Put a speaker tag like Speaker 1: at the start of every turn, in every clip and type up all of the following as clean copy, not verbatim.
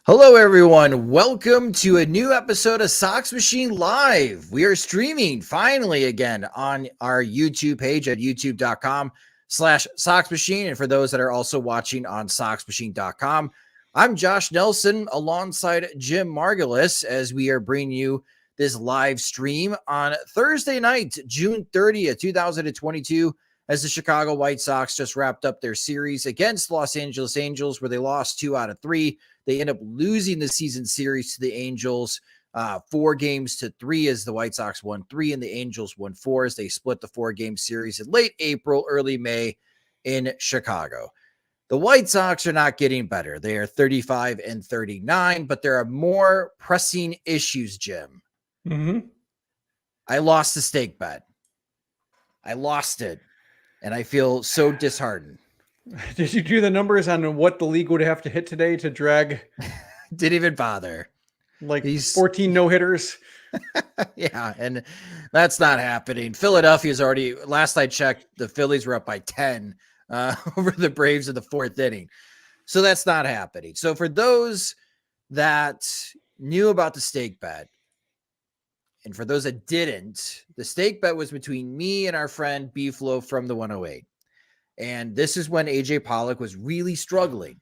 Speaker 1: Hello, everyone. Welcome to a new episode of Sox Machine Live. We are streaming finally again on our YouTube page at youtube.com/Sox Machine. And for those that are also watching on soxmachine.com, I'm Josh Nelson alongside Jim Margulis as we are bringing you this live stream on Thursday night, June 30th, 2022, as the Chicago White Sox just wrapped up their series against Los Angeles Angels, where they lost 2 out of 3. They end up losing the season series to the Angels 4-3 as the White Sox won 3 and the Angels won 4 as they split the 4-game series in late April, early May in Chicago. The White Sox are not getting better. They are 35-39, but there are more pressing issues, Jim. I lost the stake bet. I lost it, and I feel so disheartened.
Speaker 2: Did you do the numbers on what the league would have to hit today to drag?
Speaker 1: Didn't even bother.
Speaker 2: Like these 14 no-hitters.
Speaker 1: Yeah, and that's not happening. Philadelphia's already, last I checked, the Phillies were up by 10 over the Braves in the 4th inning. So that's not happening. So for those that knew about the stake bet, and for those that didn't, the stake bet was between me and our friend B-Flow from the 108. And this is when AJ Pollock was really struggling.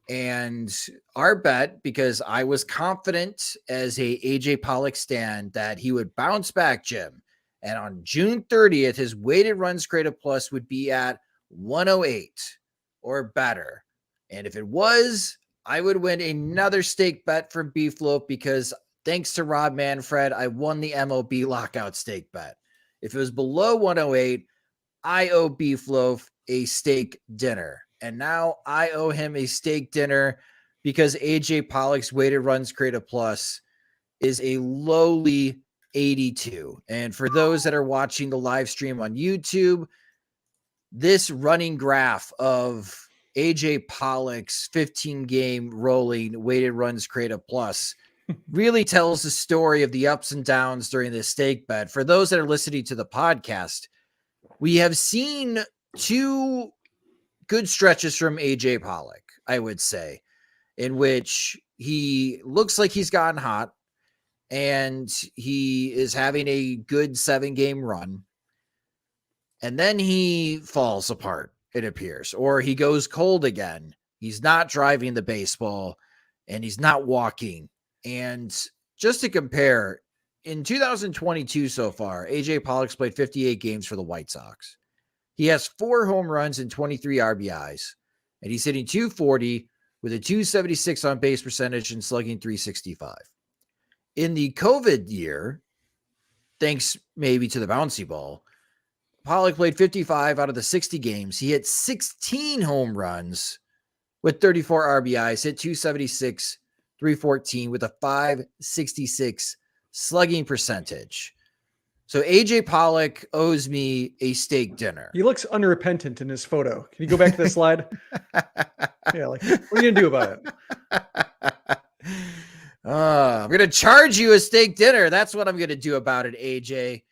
Speaker 1: And our bet, because I was confident as a AJ Pollock stan that he would bounce back, Jim. And on June 30th, his weighted runs created plus would be at 108 or better. And if it was, I would win another stake bet from B-Float because thanks to Rob Manfred, I won the MLB lockout stake bet. If it was below 108, I owe B-Float a steak dinner. And now I owe him a steak dinner because AJ Pollock's weighted runs created plus is a lowly 82. And for those that are watching the live stream on YouTube, this running graph of AJ Pollock's 15-game rolling weighted runs created plus really tells the story of the ups and downs during this stake bet. For those that are listening to the podcast, we have seen 2 good stretches from AJ Pollock, I would say, in which he looks like he's gotten hot and he is having a good 7-game run. And then he falls apart, it appears, or he goes cold again. He's not driving the baseball and he's not walking. And just to compare, in 2022 so far, AJ Pollock's played 58 games for the White Sox. He has 4 home runs and 23 RBIs, and he's hitting .240 with a .276 on base percentage and slugging .365. In the COVID year, thanks maybe to the bouncy ball, Pollock played 55 out of the 60 games. He hit 16 home runs with 34 RBIs, hit .276, .314 with a .566 slugging percentage. So AJ Pollock owes me a steak dinner.
Speaker 2: He looks unrepentant in his photo. Can you go back to the slide? Yeah, like, what are you going to do about it?
Speaker 1: I'm going to charge you a steak dinner. That's what I'm going to do about it, AJ.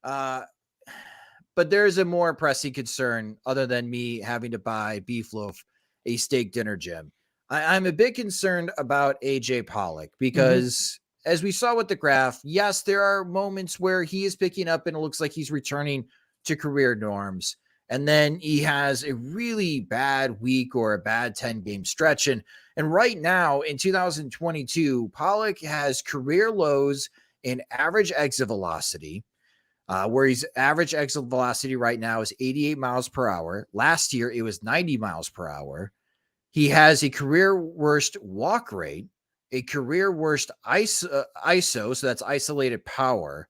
Speaker 1: But there's a more pressing concern other than me having to buy Beefloaf a steak dinner, Jim. I'm a bit concerned about AJ Pollock because as we saw with the graph, yes, there are moments where he is picking up and it looks like he's returning to career norms. And then he has a really bad week or a bad 10-game stretch. And right now in 2022, Pollock has career lows in average exit velocity, where his average exit velocity right now is 88 miles per hour. Last year, it was 90 miles per hour. He has a career worst walk rate, a career worst ISO, so that's isolated power,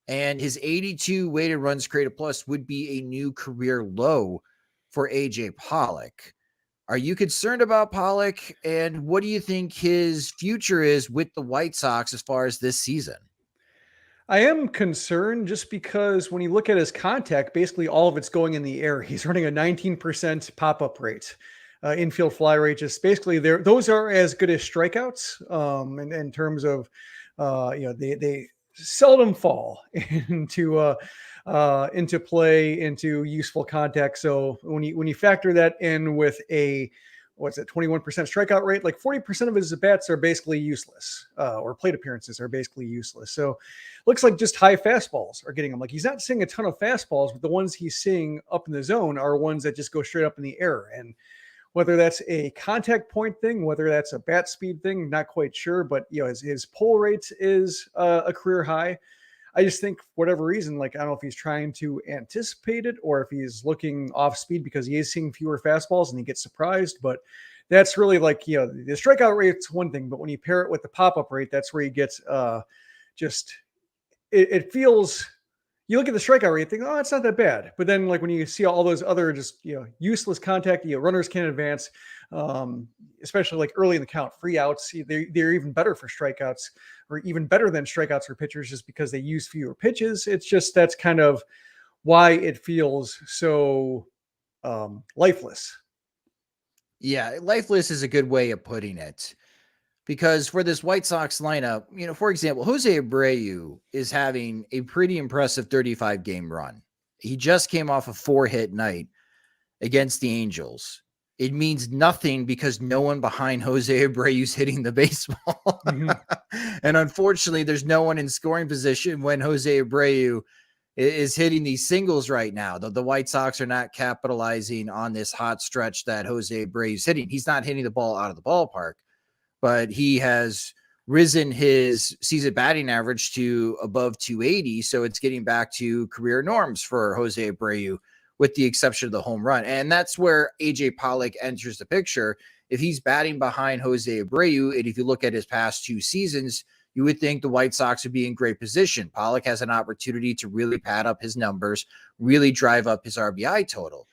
Speaker 1: and his 82 weighted runs created plus would be a new career low for AJ Pollock. Are you concerned about Pollock, and what do you think his future is with the White Sox as far as this season?
Speaker 2: I am concerned just because when you look at his contact, basically all of it's going in the air. He's running a 19% pop-up rate. Infield fly rate, just basically those are as good as strikeouts in terms of they seldom fall into play, into useful contact. So when you factor that in with a what's it, 21% strikeout rate, like 40% of his at-bats are basically useless, or plate appearances are basically useless. So looks like just high fastballs are getting him. Like he's not seeing a ton of fastballs, but the ones he's seeing up in the zone are ones that just go straight up in the air. And whether that's a contact point thing, whether that's a bat speed thing, not quite sure, but his pull rate is a career high. I just think for whatever reason, like, I don't know if he's trying to anticipate it or if he's looking off speed because he is seeing fewer fastballs and he gets surprised. But that's really like, the strikeout rate's one thing, but when you pair it with the pop-up rate, that's where you get it feels, you look at the strikeout rate, think, oh, it's not that bad. But then like when you see all those other just, useless contact, runners can't advance, especially like early in the count, free outs, they're even better for strikeouts, or even better than strikeouts for pitchers just because they use fewer pitches. It's just, that's kind of why it feels so lifeless.
Speaker 1: Yeah, lifeless is a good way of putting it. Because for this White Sox lineup, for example, Jose Abreu is having a pretty impressive 35 game run. He just came off a 4-hit night against the Angels. It means nothing because no one behind Jose Abreu is hitting the baseball. Mm-hmm. And unfortunately, there's no one in scoring position when Jose Abreu is hitting these singles right now. The White Sox are not capitalizing on this hot stretch that Jose Abreu is hitting. He's not hitting the ball out of the ballpark, but he has risen his season batting average to above 280. So it's getting back to career norms for Jose Abreu, with the exception of the home run. And that's where AJ Pollock enters the picture. If he's batting behind Jose Abreu, and if you look at his past 2 seasons, you would think the White Sox would be in great position. Pollock has an opportunity to really pad up his numbers, really drive up his RBI total.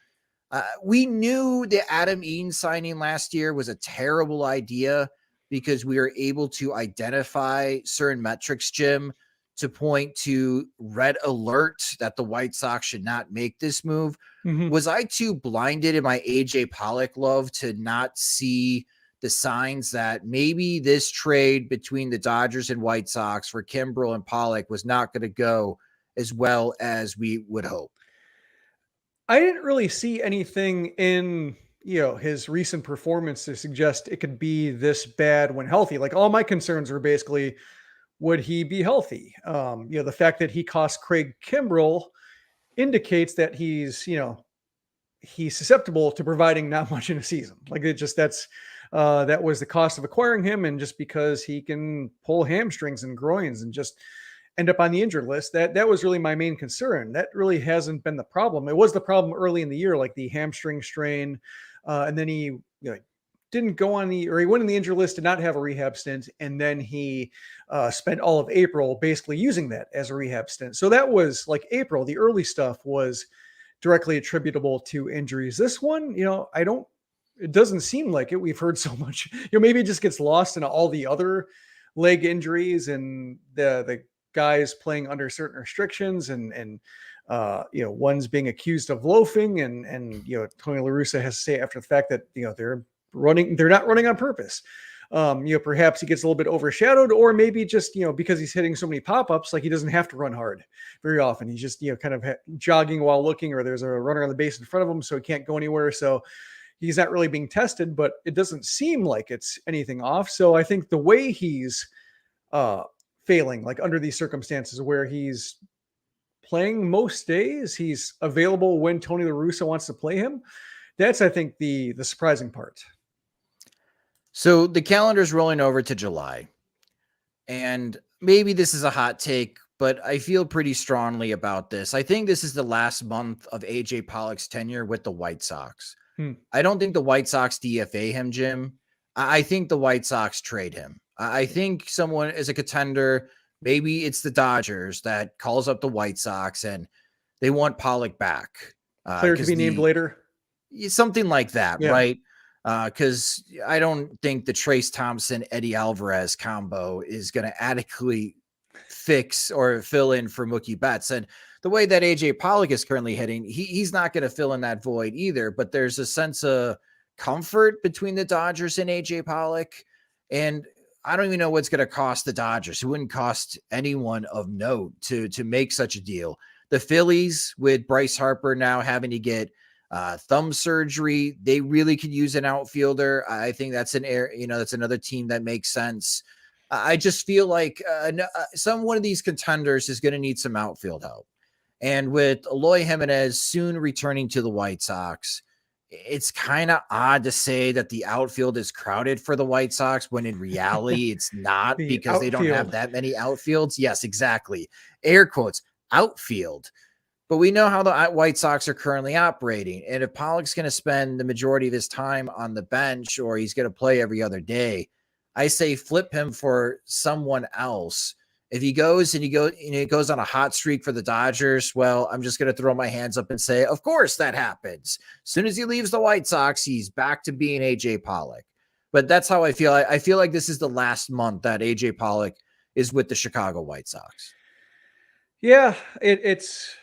Speaker 1: We knew the Adam Eaton signing last year was a terrible idea because we were able to identify certain metrics, Jim, to point to red alert that the White Sox should not make this move. Mm-hmm. Was I too blinded in my AJ Pollock love to not see the signs that maybe this trade between the Dodgers and White Sox for Kimbrel and Pollock was not going to go as well as we would hope?
Speaker 2: I didn't really see anything in his recent performance to suggest it could be this bad when healthy. Like, all my concerns were basically, would he be healthy? The fact that he cost Craig Kimbrel indicates that he's susceptible to providing not much in a season. Like, that was the cost of acquiring him. And just because he can pull hamstrings and groins and just end up on the injured list, that was really my main concern. That really hasn't been the problem. It was the problem early in the year, like the hamstring strain. And then he didn't go on he went in the injured list, did not have a rehab stint. And then he spent all of April basically using that as a rehab stint. So that was like April. The early stuff was directly attributable to injuries. This one, it doesn't seem like it. We've heard so much, maybe it just gets lost in all the other leg injuries and the guys playing under certain restrictions and one's being accused of loafing and Tony La Russa has to say after the fact that they're not running on purpose. Perhaps he gets a little bit overshadowed, or maybe just because he's hitting so many pop-ups, like he doesn't have to run hard very often. He's just kind of jogging while looking, or there's a runner on the base in front of him, so he can't go anywhere. So he's not really being tested, but it doesn't seem like it's anything off. So I think the way he's failing, like under these circumstances where he's playing most days, he's available when Tony La Russa wants to play him. That's, I think, the surprising part.
Speaker 1: So the calendar's rolling over to July, and maybe this is a hot take, but I feel pretty strongly about this. I think this is the last month of AJ Pollock's tenure with the White Sox. I don't think the White Sox DFA him, Jim. I think the White Sox trade him. I think someone is a contender. Maybe it's the Dodgers that calls up the White Sox and they want Pollock back.
Speaker 2: Player to be named later.
Speaker 1: Something like that, yeah. Right? Because I don't think the Trace Thompson, Eddie Alvarez combo is going to adequately fix or fill in for Mookie Betts. And the way that AJ Pollock is currently hitting, he's not going to fill in that void either. But there's a sense of comfort between the Dodgers and AJ Pollock. And I don't even know what's going to cost the Dodgers. It wouldn't cost anyone of note to make such a deal. The Phillies, with Bryce Harper now having to get thumb surgery. They really could use an outfielder. I think that's that's another team that makes sense. I just feel like one of these contenders is going to need some outfield help. And with Eloy Jimenez soon returning to the White Sox, it's kind of odd to say that the outfield is crowded for the White Sox when in reality it's not,
Speaker 2: The
Speaker 1: because they don't have
Speaker 2: outfield.
Speaker 1: that many outfields. Yes, exactly. Air quotes, outfield. But we know how the White Sox are currently operating. And if Pollock's going to spend the majority of his time on the bench, or he's going to play every other day, I say flip him for someone else. If he goes and he goes on a hot streak for the Dodgers, well, I'm just going to throw my hands up and say, of course that happens. As soon as he leaves the White Sox, he's back to being AJ Pollock. But that's how I feel. I feel like this is the last month that AJ Pollock is with the Chicago White Sox.
Speaker 2: Yeah, it's.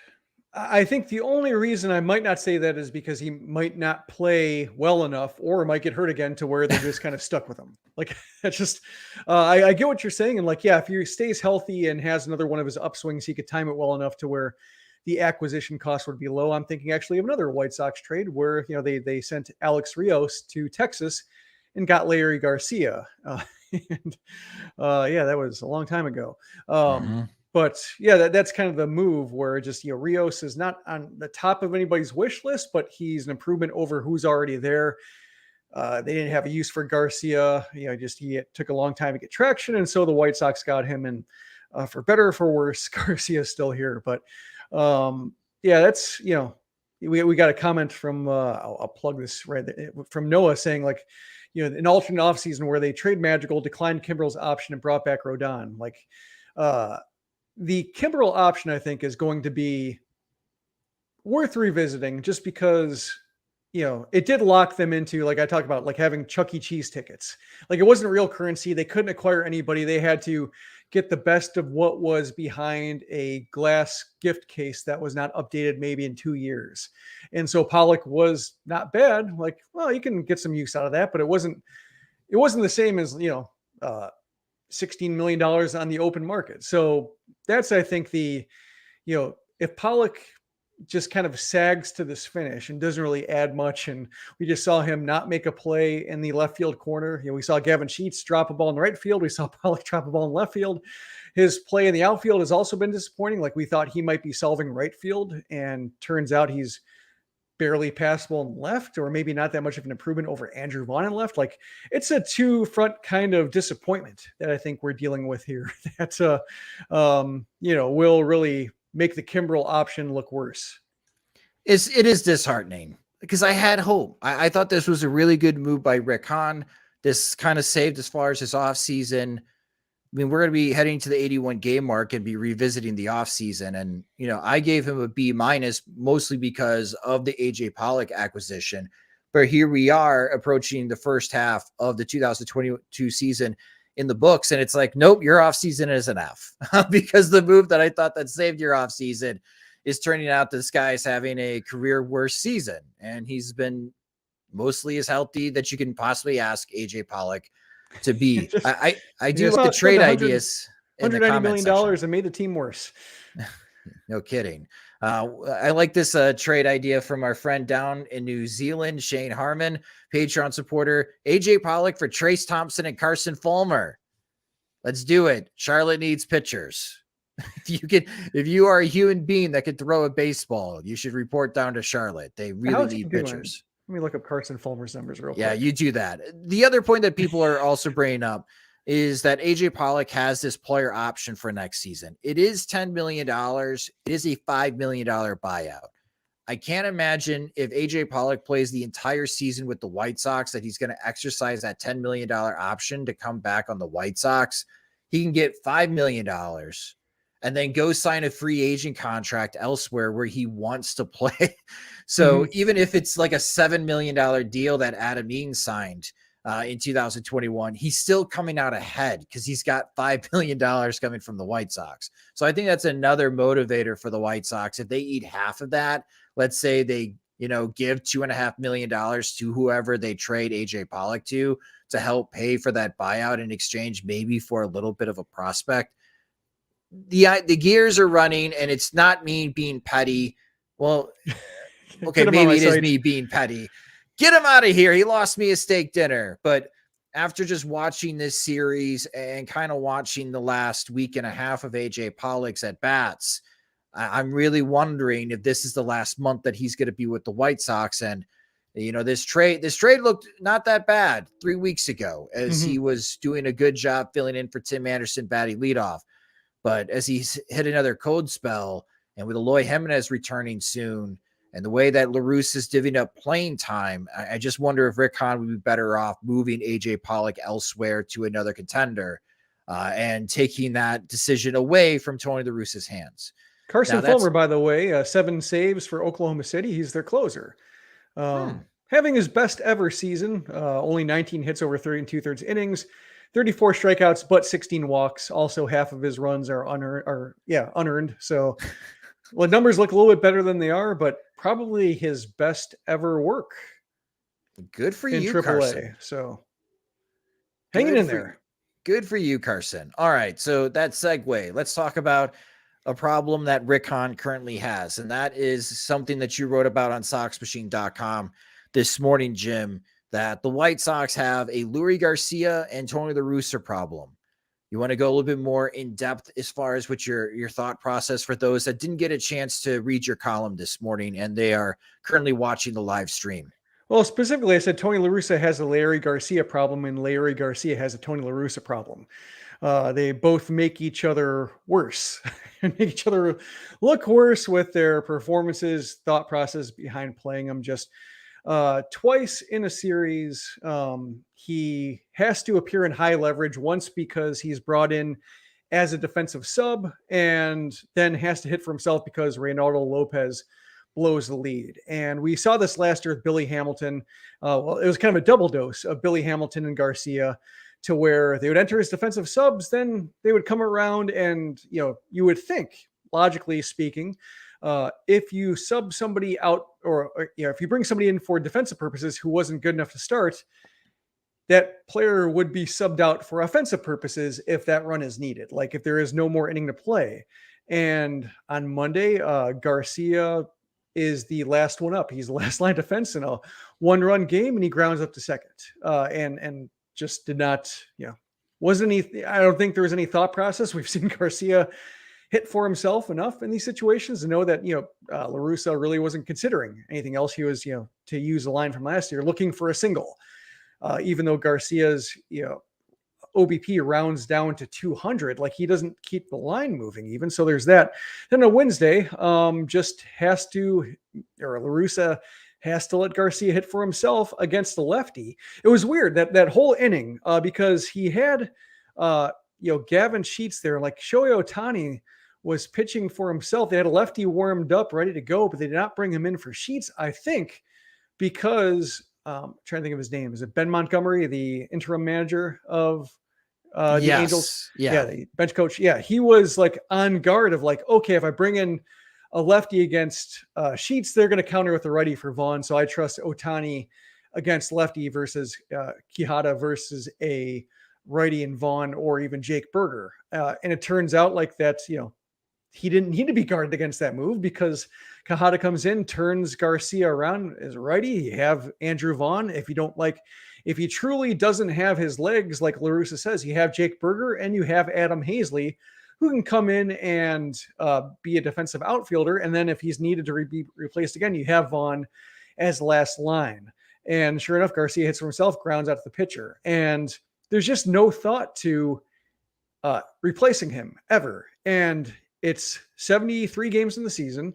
Speaker 2: I think the only reason I might not say that is because he might not play well enough, or might get hurt again to where they're just kind of stuck with him. Like that's just, I get what you're saying. And like, yeah, if he stays healthy and has another one of his upswings, he could time it well enough to where the acquisition cost would be low. I'm thinking actually of another White Sox trade where, they sent Alex Rios to Texas and got Leury Garcia. And yeah, that was a long time ago. But yeah, that's kind of the move where just, Rios is not on the top of anybody's wish list, but he's an improvement over who's already there. They didn't have a use for Garcia. He took a long time to get traction. And so the White Sox got him, and for better or for worse, Garcia is still here. But yeah, that's, we got a comment from, I'll plug this right from Noah saying like, an alternate offseason where they trade Madrigal, declined Kimbrel's option, and brought back Rodon. Like, the Kimbrel option, I think, is going to be worth revisiting just because, it did lock them into, like I talked about, like having Chuck E. Cheese tickets. Like it wasn't real currency. They couldn't acquire anybody. They had to get the best of what was behind a glass gift case that was not updated maybe in 2 years. And so Pollock was not bad. Like, well, you can get some use out of that, but it wasn't the same as, $16 million on the open market. So that's, I think, if Pollock just kind of sags to this finish and doesn't really add much, and we just saw him not make a play in the left field corner. We saw Gavin Sheets drop a ball in the right field. We saw Pollock drop a ball in left field. His play in the outfield has also been disappointing. Like we thought he might be solving right field, and turns out he's barely passable in left, or maybe not that much of an improvement over Andrew Vaughn in left. Like it's a two front kind of disappointment that I think we're dealing with here. That's will really make the Kimbrel option look worse.
Speaker 1: It is disheartening because I had hope. I thought this was a really good move by Rick Hahn. This kind of saved as far as his offseason. I mean, we're going to be heading to the 81 game mark and be revisiting the offseason. And, I gave him a B- mostly because of the AJ Pollock acquisition. But here we are approaching the first half of the 2022 season in the books. And it's like, nope, your offseason is an F because the move that I thought that saved your offseason is turning out this guy is having a career worst season. And he's been mostly as healthy that you can possibly ask AJ Pollock to be. I do like the trade ideas in the comment section.
Speaker 2: And made the team worse.
Speaker 1: No kidding. I like this trade idea from our friend down in New Zealand, Shane Harmon, Patreon supporter, AJ Pollock for Trace Thompson and Carson Fulmer. Let's do it. Charlotte needs pitchers. If you are a human being that could throw a baseball, you should report down to Charlotte. They really need pitchers.
Speaker 2: Let me look up Carson Fulmer's numbers real quick.
Speaker 1: Yeah, you do that. The other point that people are also bringing up is that AJ Pollock has this player option for next season. It is $10 million. It is a $5 million buyout. I can't imagine if AJ Pollock plays the entire season with the White Sox that he's going to exercise that $10 million option to come back on the White Sox. He can get $5 million and then go sign a free agent contract elsewhere where he wants to play. So even if it's like a $7 million deal that Adam Eaton signed in 2021, he's still coming out ahead because he's got $5 million coming from the White Sox. So I think that's another motivator for the White Sox. If they eat half of that, let's say they, give $2.5 million to whoever they trade AJ Pollock to help pay for that buyout in exchange, maybe for a little bit of a prospect. The gears are running, and it's not me being petty. Well, Okay, maybe it is me being petty. Get him out of here. He lost me a steak dinner. But after just watching this series and kind of watching the last week and a half of AJ Pollock's at bats, I'm really wondering if this is the last month that he's going to be with the White Sox. And, this trade looked not that bad 3 weeks ago as he was doing a good job filling in for Tim Anderson batting leadoff. But as he's hit another cold spell and with Eloy Jimenez returning soon, and the way that La Russa is divvying up playing time, I just wonder if Rick Hahn would be better off moving AJ Pollock elsewhere to another contender and taking that decision away from Tony La Russa's hands.
Speaker 2: Carson Fulmer, by the way, 7 saves for Oklahoma City. He's their closer. Having his best ever season, only 19 hits over 30 and 2/3 innings, 34 strikeouts, but 16 walks. Also, half of his runs are unearned. So, well, numbers look a little bit better than they are, but probably his best ever work.
Speaker 1: Good for you,
Speaker 2: AAA.
Speaker 1: Carson.
Speaker 2: So, hanging in there.
Speaker 1: Good for you, Carson. All right, so that segue. Let's talk about a problem that Rick Hahn currently has, and that is something that you wrote about on SoxMachine.com this morning, Jim, that the White Sox have a Leury Garcia and Tony La Russa problem. You want to go a little bit more in depth as far as what your thought process for those that didn't get a chance to read your column this morning and they are currently watching the live stream?
Speaker 2: Well, specifically, I said Tony La Russa has a Leury Garcia problem and Leury Garcia has a Tony La Russa problem. They both make each other worse and make each other look worse with their performances, thought process behind playing them. Just twice in a series, he has to appear in high leverage, once because he's brought in as a defensive sub and then has to hit for himself because Reynaldo Lopez blows the lead. And we saw this last year with Billy Hamilton. Well, it was kind of a double dose of Billy Hamilton and Garcia, to where they would enter as defensive subs, then they would come around and, you would think, logically speaking, if you sub somebody out or if you bring somebody in for defensive purposes who wasn't good enough to start, that player would be subbed out for offensive purposes if that run is needed, like if there is no more inning to play. And on Monday, Garcia is the last one up. He's the last line defense in a 1-run game, and he grounds up to second. And just did not, wasn't any, I don't think there was any thought process. We've seen Garcia hit for himself enough in these situations to know that, La Russa really wasn't considering anything else. He was, to use a line from last year, looking for a single, even though Garcia's, OBP rounds down to 200, like he doesn't keep the line moving even. So there's that. Then on Wednesday, just has to, or La Russa has to let Garcia hit for himself against the lefty. It was weird that whole inning because he had, Gavin Sheets there, like Shohei Ohtani was pitching for himself. They had a lefty warmed up, ready to go, but they did not bring him in for Sheets, I think, because I'm trying to think of his name. Is it Ben Montgomery, the interim manager of the Angels? Yeah, the bench coach. Yeah, he was like on guard of like, okay, if I bring in a lefty against Sheets, they're going to counter with a righty for Vaughn. So I trust Ohtani against lefty versus Quijada versus a righty and Vaughn or even Jake Berger. And it turns out like that, he didn't need to be guarded against that move because Quijada comes in, turns Garcia around as a righty. You have Andrew Vaughn. If he truly doesn't have his legs, like La Russa says, you have Jake Berger and you have Adam Hazley, who can come in and be a defensive outfielder. And then if he's needed to be replaced again, you have Vaughn as last line. And sure enough, Garcia hits for himself, grounds out to the pitcher. And there's just no thought to replacing him ever. And it's 73 games in the season.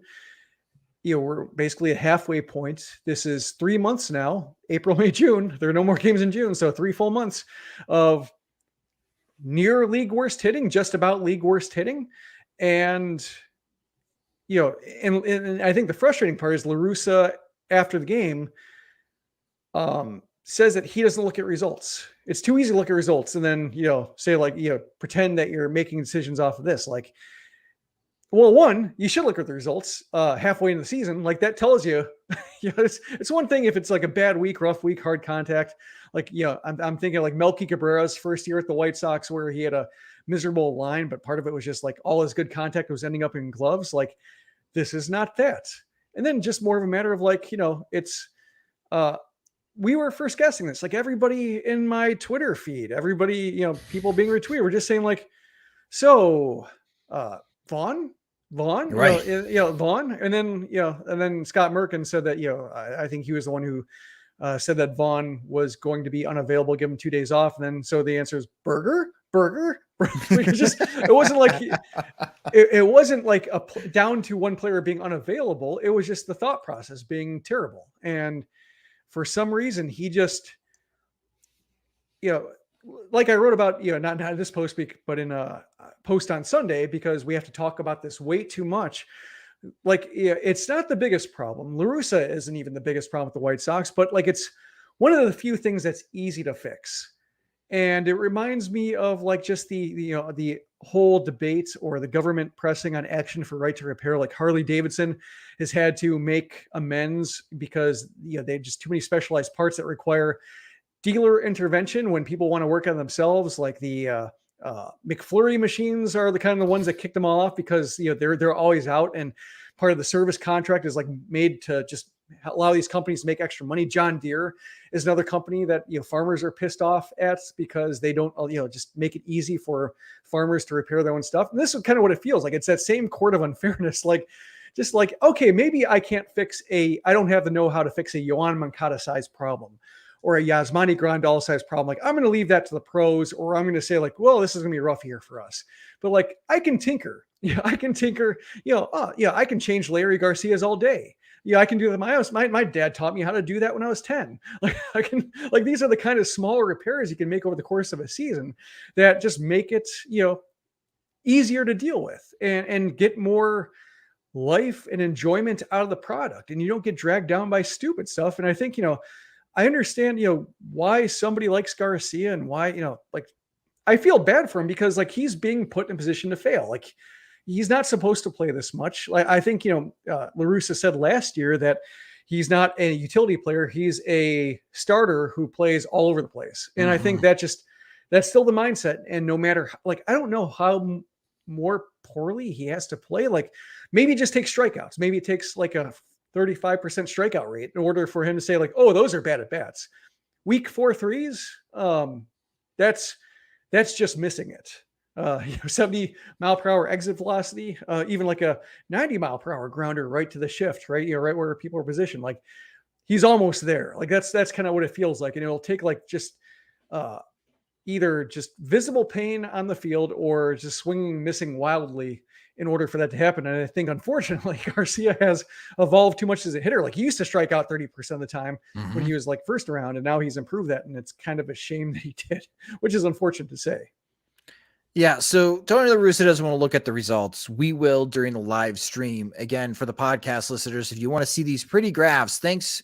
Speaker 2: We're basically at halfway point. This is 3 months now, April, May, June. There are no more games in June. So 3 full months of near league worst hitting, just about league worst hitting. And, and I think the frustrating part is La Russa after the game says that he doesn't look at results. It's too easy to look at results and then, say like, pretend that you're making decisions off of this. Like, well, one, you should look at the results halfway in the season. Like that tells you, it's one thing if it's like a bad week, rough week, hard contact. Like, I'm thinking like Melky Cabrera's first year at the White Sox where he had a miserable line, but part of it was just like all his good contact was ending up in gloves. Like this is not that. And then just more of a matter of like, it's, we were first guessing this, like everybody in my Twitter feed, everybody, people being retweeted were just saying like, so, Vaughn,
Speaker 1: Right.
Speaker 2: Vaughn. And then Scott Merkin said that, I think he was the one who said that Vaughn was going to be unavailable, give him 2 days off. And then, so the answer is burger. It wasn't like, it wasn't like down to one player being unavailable. It was just the thought process being terrible. And for some reason, he just, like I wrote about, not this post week, but in a post on Sunday, because we have to talk about this way too much. Like, it's not the biggest problem. La Russa isn't even the biggest problem with the White Sox, but like, it's one of the few things that's easy to fix. And it reminds me of like just the whole debate or the government pressing on action for right to repair. Like Harley Davidson has had to make amends because they have just too many specialized parts that require dealer intervention when people want to work on themselves. Like the McFlurry machines are the kind of the ones that kick them all off because they're always out, and part of the service contract is like made to just allow these companies to make extra money. John Deere is another company that farmers are pissed off at because they don't just make it easy for farmers to repair their own stuff. And this is kind of what it feels like. It's that same court of unfairness. Like, just like, okay, maybe I don't have the know-how to fix a Yohan Moncada size problem or a Yasmani Grandal size problem. Like, I'm going to leave that to the pros, or I'm going to say like, well, this is going to be rough here for us. But like, I can tinker. I can tinker. I can change Leury Garcias all day. I can do that. My dad taught me how to do that when I was 10. Like these are the kind of small repairs you can make over the course of a season that just make it, easier to deal with and get more life and enjoyment out of the product. And you don't get dragged down by stupid stuff. And I think, I understand, why somebody likes Garcia and why, like, I feel bad for him because like he's being put in a position to fail. Like, he's not supposed to play this much. Like, I think, La Russa said last year that he's not a utility player. He's a starter who plays all over the place. And I think that's still the mindset. And no matter, like, I don't know how more poorly he has to play. Like, maybe just take strikeouts. Maybe it takes like a 35% strikeout rate in order for him to say like, oh, those are bad at bats. Weak 4 threes. That's just missing it. 70 mile per hour exit velocity, even like a 90 mile per hour grounder right to the shift, right? Right where people are positioned. Like, he's almost there. Like, that's kind of what it feels like. And it'll take like just either just visible pain on the field or just swinging, missing wildly in order for that to happen. And I think, unfortunately, Garcia has evolved too much as a hitter. Like, he used to strike out 30% of the time when he was like first round, and now he's improved that. And it's kind of a shame that he did, which is unfortunate to say.
Speaker 1: Yeah, so Tony La Russa doesn't want to look at the results. We will during the live stream. Again, for the podcast listeners, if you want to see these pretty graphs, thanks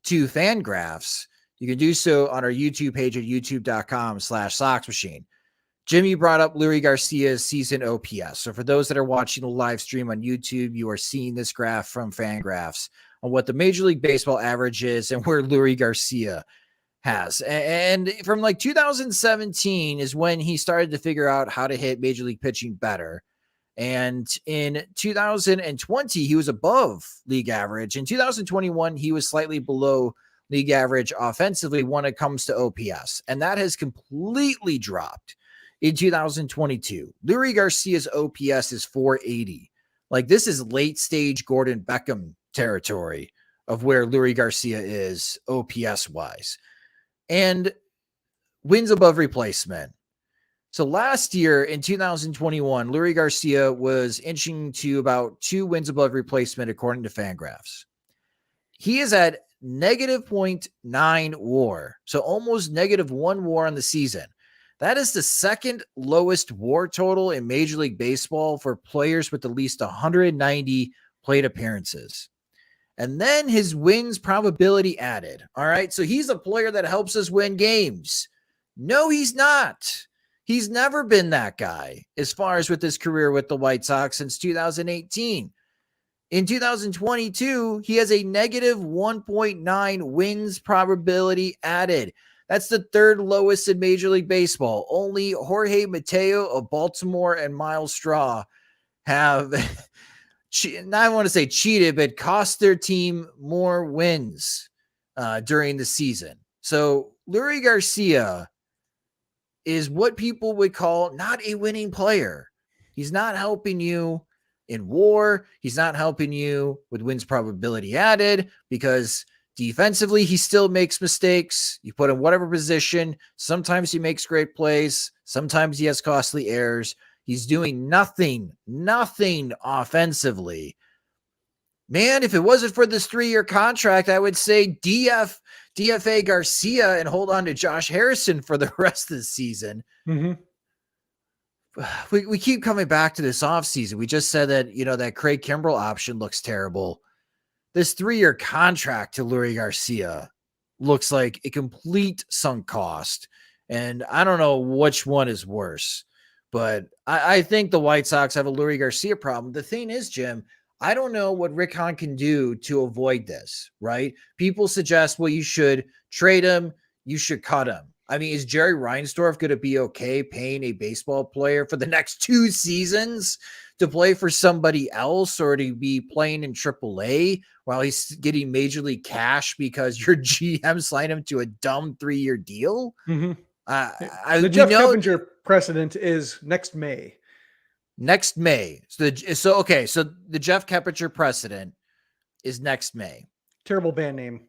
Speaker 1: to FanGraphs, you can do so on our YouTube page at youtube.com/Sox Machine. Jimmy brought up Leury Garcia's season OPS. So for those that are watching the live stream on YouTube, you are seeing this graph from FanGraphs on what the Major League Baseball average is and where Leury Garcia has. And from like 2017 is when he started to figure out how to hit Major League pitching better. And in 2020, he was above league average. In 2021, he was slightly below league average offensively when it comes to OPS. And that has completely dropped in 2022. Leury Garcia's OPS is 480. Like, this is late stage Gordon Beckham territory of where Leury Garcia is OPS wise. And wins above replacement. So last year in 2021, Leury Garcia was inching to about 2 wins above replacement, according to FanGraphs. He is at negative 0.9 WAR, so almost negative 1 WAR on the season. That is the second lowest WAR total in Major League Baseball for players with at least 190 plate appearances. And then his wins probability added. All right. So he's a player that helps us win games. No, he's not. He's never been that guy as far as with his career with the White Sox since 2018. In 2022, he has a negative 1.9 wins probability added. That's the third lowest in Major League Baseball. Only Jorge Mateo of Baltimore and Miles Straw have I want to say cheated, but cost their team more wins during the season. So Leury Garcia is what people would call not a winning player. He's not helping you in WAR. He's not helping you with wins probability added because defensively, he still makes mistakes. You put him whatever position. Sometimes he makes great plays. Sometimes he has costly errors. He's doing nothing offensively. Man, if it wasn't for this 3-year contract, I would say DFA Garcia and hold on to Josh Harrison for the rest of the season.
Speaker 2: Mm-hmm.
Speaker 1: We keep coming back to this offseason. We just said that, that Craig Kimbrell option looks terrible. This 3-year contract to Leury Garcia looks like a complete sunk cost. And I don't know which one is worse, but I think the White Sox have a Leury Garcia problem. The thing is, Jim, I don't know what Rick Hahn can do to avoid this, right? People suggest, well, you should trade him. You should cut him. I mean, is Jerry Reinsdorf going to be okay paying a baseball player for the next 2 seasons to play for somebody else or to be playing in AAA while he's getting major league cash because your GM signed him to a dumb 3-year deal?
Speaker 2: Mm-hmm. The Jeff Keppinger precedent is next May.
Speaker 1: Next May. So the Jeff Keppinger precedent is next May.
Speaker 2: Terrible band name.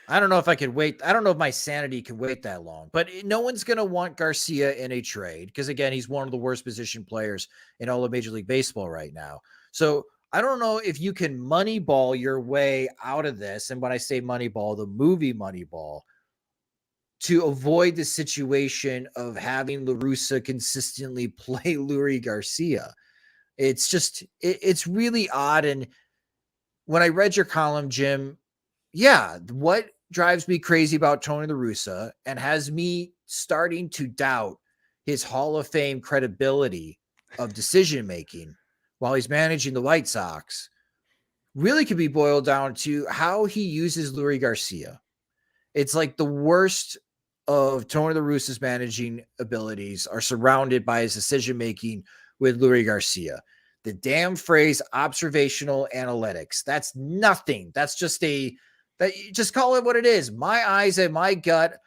Speaker 1: I don't know if I could wait. I don't know if my sanity can wait that long, but no one's going to want Garcia in a trade because, again, he's one of the worst position players in all of Major League Baseball right now. So I don't know if you can moneyball your way out of this. And when I say moneyball, the movie Moneyball, to avoid the situation of having La Russa consistently play Leury Garcia. It's just, it's really odd. And when I read your column, Jim, yeah, what drives me crazy about Tony La Russa and has me starting to doubt his Hall of Fame credibility of decision-making while he's managing the White Sox really could be boiled down to how he uses Leury Garcia. It's like the worst of Tony La Russa's managing abilities are surrounded by his decision-making with Leury Garcia. The damn phrase observational analytics. That's nothing. That's just just call it what it is. My eyes and my gut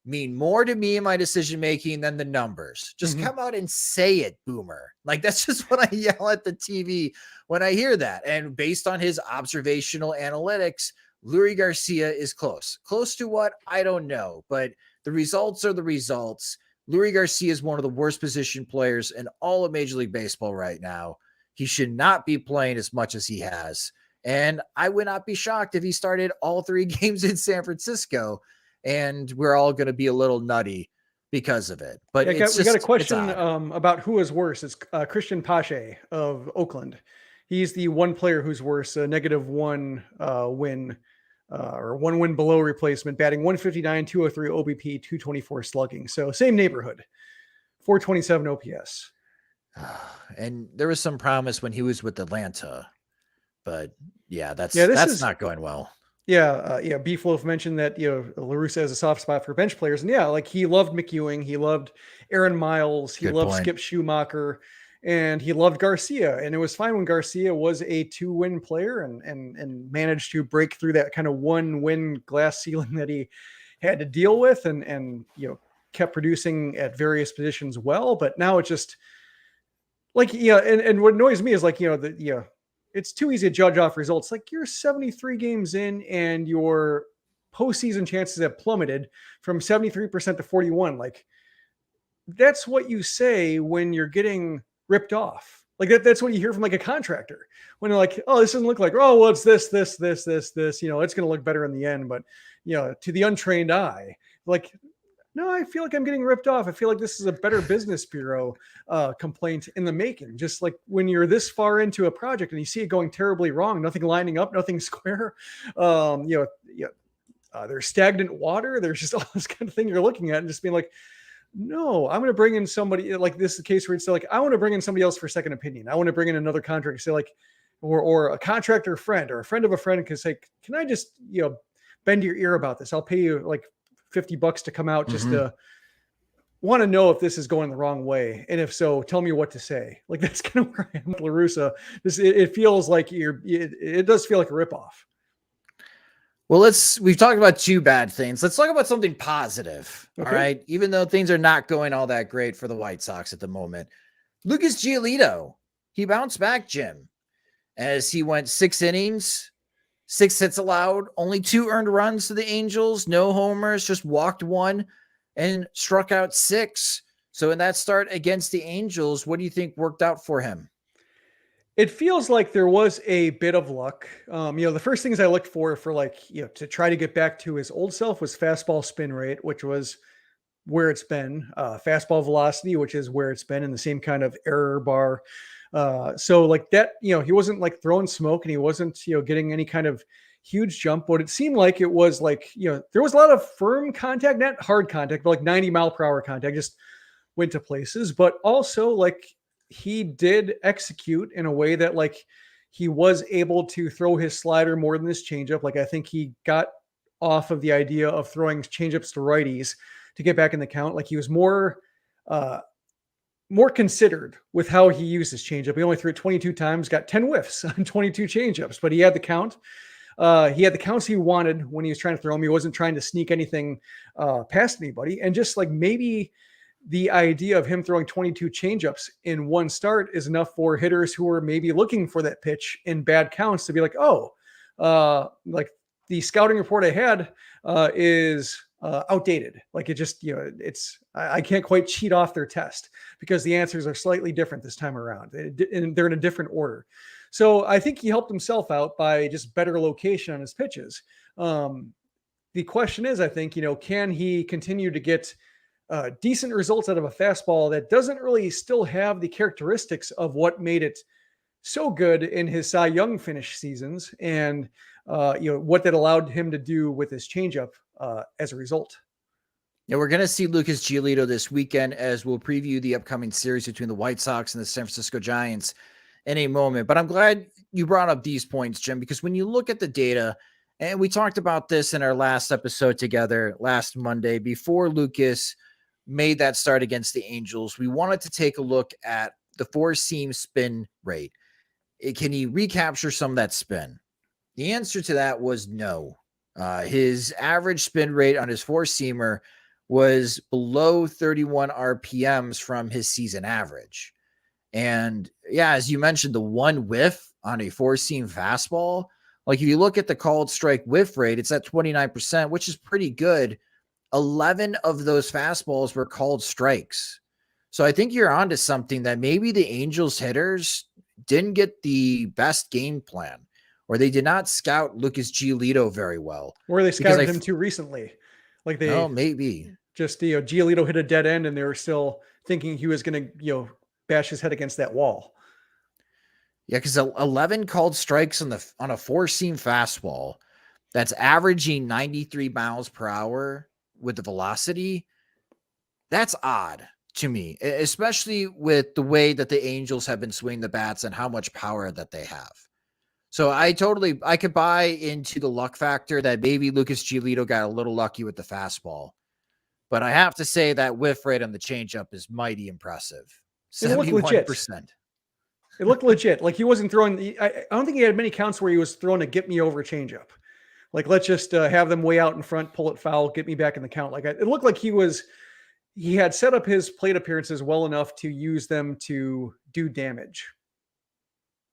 Speaker 1: mean more to me in my decision-making than the numbers. Just come out and say it, boomer. Like, that's just what I yell at the TV when I hear that. And based on his observational analytics, Leury Garcia is close. Close to what? I don't know. But the results are the results. Leury Garcia is one of the worst position players in all of Major League Baseball right now. He should not be playing as much as he has. And I would not be shocked if he started all 3 games in San Francisco and we're all going to be a little nutty because of it. But we got
Speaker 2: a question about who is worse. It's Christian Pache of Oakland. He's the one player who's worse, a -1 win or 1 win below replacement, batting 159, 203 OBP, 224 slugging. So same neighborhood, 427 OPS.
Speaker 1: And there was some promise when he was with Atlanta, but that's not going well.
Speaker 2: Beef Loaf mentioned that, La Russa has a soft spot for bench players. And like he loved McEwing. He loved Aaron Miles. He loved Skip Schumacher. And he loved Garcia. And it was fine when Garcia was a 2-win player and managed to break through that kind of 1-win glass ceiling that he had to deal with and kept producing at various positions well. But now it's just like, and what annoys me is like, it's too easy to judge off results. Like, you're 73 games in and your postseason chances have plummeted from 73% to 41. Like, that's what you say when you're getting ripped off. Like that's what you hear from like a contractor when they're like, oh, this doesn't look like, oh, well, it's this, it's going to look better in the end. But, to the untrained eye, like, no, I feel like I'm getting ripped off. I feel like this is a Better Business Bureau complaint in the making. Just like when you're this far into a project and you see it going terribly wrong, nothing lining up, nothing square, there's stagnant water. There's just all this kind of thing you're looking at and just being like, no, I'm going to bring in somebody like this is the case where it's like, I want to bring in somebody else for second opinion. I want to bring in another contractor, say like, or a contractor friend or a friend of a friend can say, can I just, bend your ear about this? I'll pay you like $50 to come out just to want to know if this is going the wrong way, and if so, tell me what to say. Like that's kind of where I am with La Russa. It feels like it does feel like a ripoff.
Speaker 1: Well, we've talked about two bad things. Let's talk about something positive.
Speaker 2: Okay.
Speaker 1: All right. Even though things are not going all that great for the White Sox at the moment, Lucas Giolito, he bounced back, Jim, as he went 6 innings, 6 hits allowed, only 2 earned runs to the Angels, no homers, just walked 1 and struck out 6. So in that start against the Angels, what do you think worked out for him?
Speaker 2: It feels like there was a bit of luck. The first things I looked for like, to try to get back to his old self was fastball spin rate, which was where it's been, fastball velocity, which is where it's been in the same kind of error bar. So like that, he wasn't like throwing smoke and he wasn't, getting any kind of huge jump, but it seemed like it was like, there was a lot of firm contact, not hard contact, but like 90-mile-per-hour contact, just went to places, but also like he did execute in a way that like he was able to throw his slider more than his changeup. Like I think he got off of the idea of throwing changeups to righties to get back in the count. Like he was more considered with how he used his changeup. He only threw it 22 times, got 10 whiffs on 22 changeups, but he had the count. He had the counts he wanted when he was trying to throw them. He wasn't trying to sneak anything past anybody. And just like maybe the idea of him throwing 22 changeups in one start is enough for hitters who are maybe looking for that pitch in bad counts to be like, like the scouting report I had is outdated. Like it just, I can't quite cheat off their test because the answers are slightly different this time around and they're in a different order. So I think he helped himself out by just better location on his pitches. The question is, I think, can he continue to get decent results out of a fastball that doesn't really still have the characteristics of what made it so good in his Cy Young finish seasons and, what that allowed him to do with his changeup as a result.
Speaker 1: Yeah, we're going to see Lucas Giolito this weekend as we'll preview the upcoming series between the White Sox and the San Francisco Giants in a moment. But I'm glad you brought up these points, Jim, because when you look at the data, and we talked about this in our last episode together last Monday before Lucas made that start against the Angels, we wanted to take a look at the 4-seam spin rate. Can he recapture some of that spin? The answer to that was no. His average spin rate on his 4-seamer was below 31 RPMs from his season average. And yeah, as you mentioned, the one whiff on a 4-seam fastball, like if you look at the called strike whiff rate, it's at 29%, which is pretty good. 11 of those fastballs were called strikes. So I think you're onto something that maybe the Angels hitters didn't get the best game plan, or they did not scout Lucas Giolito very well.
Speaker 2: Or they scouted him too recently. Like
Speaker 1: maybe
Speaker 2: just, Giolito hit a dead end and they were still thinking he was going to, bash his head against that wall.
Speaker 1: Yeah, because 11 called strikes on a 4-seam fastball that's averaging 93 miles per hour with the velocity. That's odd to me, especially with the way that the Angels have been swinging the bats and how much power that they have. So I could buy into the luck factor that maybe Lucas Giolito got a little lucky with the fastball. But I have to say that whiff rate on the changeup is mighty impressive. 71%.
Speaker 2: It looked legit. Like he wasn't throwing. I don't think he had many counts where he was throwing a get me over changeup. Like let's just have them way out in front, pull it foul, get me back in the count. Like it looked like he had set up his plate appearances well enough to use them to do damage.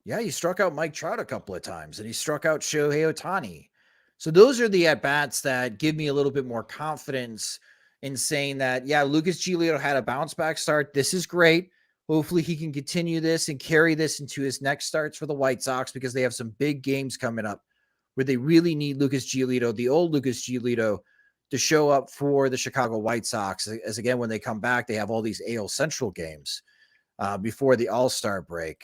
Speaker 1: Yeah, he struck out Mike Trout a couple of times, and he struck out Shohei Ohtani. So those are the at-bats that give me a little bit more confidence in saying that, yeah, Lucas Giolito had a bounce-back start. This is great. Hopefully he can continue this and carry this into his next starts for the White Sox because they have some big games coming up where they really need Lucas Giolito, the old Lucas Giolito, to show up for the Chicago White Sox. As again, when they come back, they have all these AL Central games before the All-Star break.